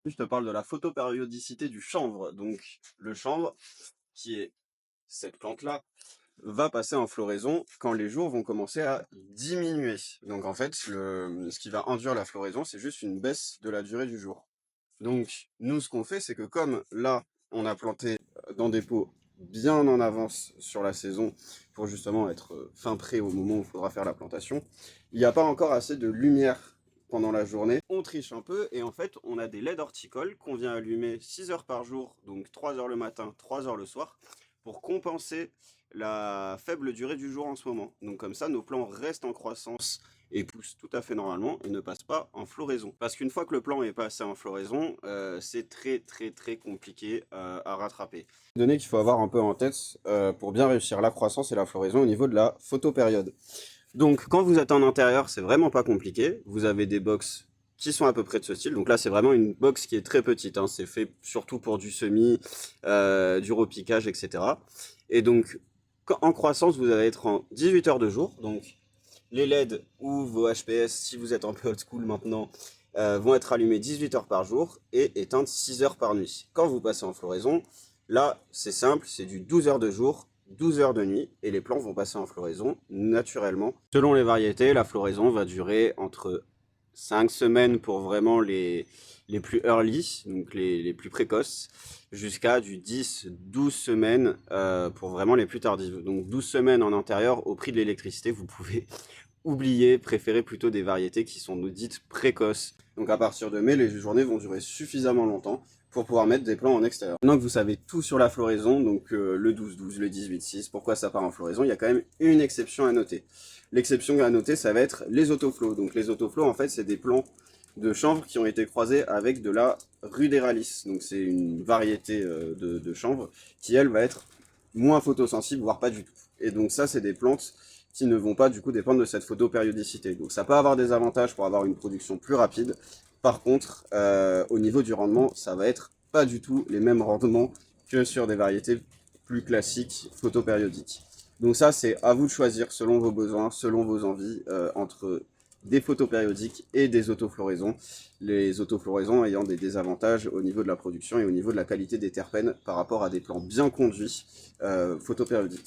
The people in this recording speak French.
Je te parle de la photopériodicité du chanvre. Donc, le chanvre, qui est cette plante-là, va passer en floraison quand les jours vont commencer à diminuer. Donc, en fait, ce qui va induire la floraison, c'est juste une baisse de la durée du jour. Donc, nous, ce qu'on fait, c'est que comme là, on a planté dans des pots bien en avance sur la saison pour justement être fin prêt au moment où il faudra faire la plantation, il n'y a pas encore assez de lumière pendant la journée. On triche un peu et en fait, on a des LED horticoles qu'on vient allumer 6 heures par jour, donc 3 heures le matin, 3 heures le soir, pour compenser la faible durée du jour en ce moment. Donc comme ça, nos plants restent en croissance et poussent tout à fait normalement et ne passent pas en floraison. Parce qu'une fois que le plant est passé en floraison, c'est très compliqué à rattraper. Données qu'il faut avoir un peu en tête pour bien réussir la croissance et la floraison au niveau de la photopériode. Donc quand vous êtes en intérieur, c'est vraiment pas compliqué. Vous avez des box qui sont à peu près de ce style. Donc là, c'est vraiment une box qui est très petite, hein. C'est fait surtout pour du semis, du repiquage, etc. Et donc, en croissance, vous allez être en 18 heures de jour. Donc, les LED ou vos HPS, si vous êtes un peu old school maintenant, vont être allumés 18 heures par jour et éteintes 6 heures par nuit. Quand vous passez en floraison, là, c'est simple, c'est du 12 heures de jour, 12 heures de nuit, et les plants vont passer en floraison naturellement. Selon les variétés, la floraison va durer entre 5 semaines pour vraiment les plus early, donc les plus précoces, jusqu'à du 10-12 semaines pour vraiment les plus tardives. Donc 12 semaines en intérieur, au prix de l'électricité, vous pouvez oublier, préférer plutôt des variétés qui sont dites précoces. Donc à partir de mai, les journées vont durer suffisamment longtemps pour pouvoir mettre des plants en extérieur. Maintenant que vous savez tout sur la floraison, donc le 12-12, le 18-6, pourquoi ça part en floraison, il y a quand même une exception à noter. L'exception à noter, ça va être les autoflots. Donc les autoflots, en fait, c'est des plants de chanvre qui ont été croisés avec de la ruderalis. Donc c'est une variété de chanvre qui, elle, va être moins photosensible, voire pas du tout. Et donc ça, c'est des plantes qui ne vont pas du coup dépendre de cette photopériodicité. Donc ça peut avoir des avantages pour avoir une production plus rapide. Par contre, au niveau du rendement, ça va être pas du tout les mêmes rendements que sur des variétés plus classiques photopériodiques. Donc ça, c'est à vous de choisir selon vos besoins, selon vos envies, entre des photopériodiques et des autofloraisons. Les autofloraisons ayant des désavantages au niveau de la production et au niveau de la qualité des terpènes par rapport à des plants bien conduits photopériodiques.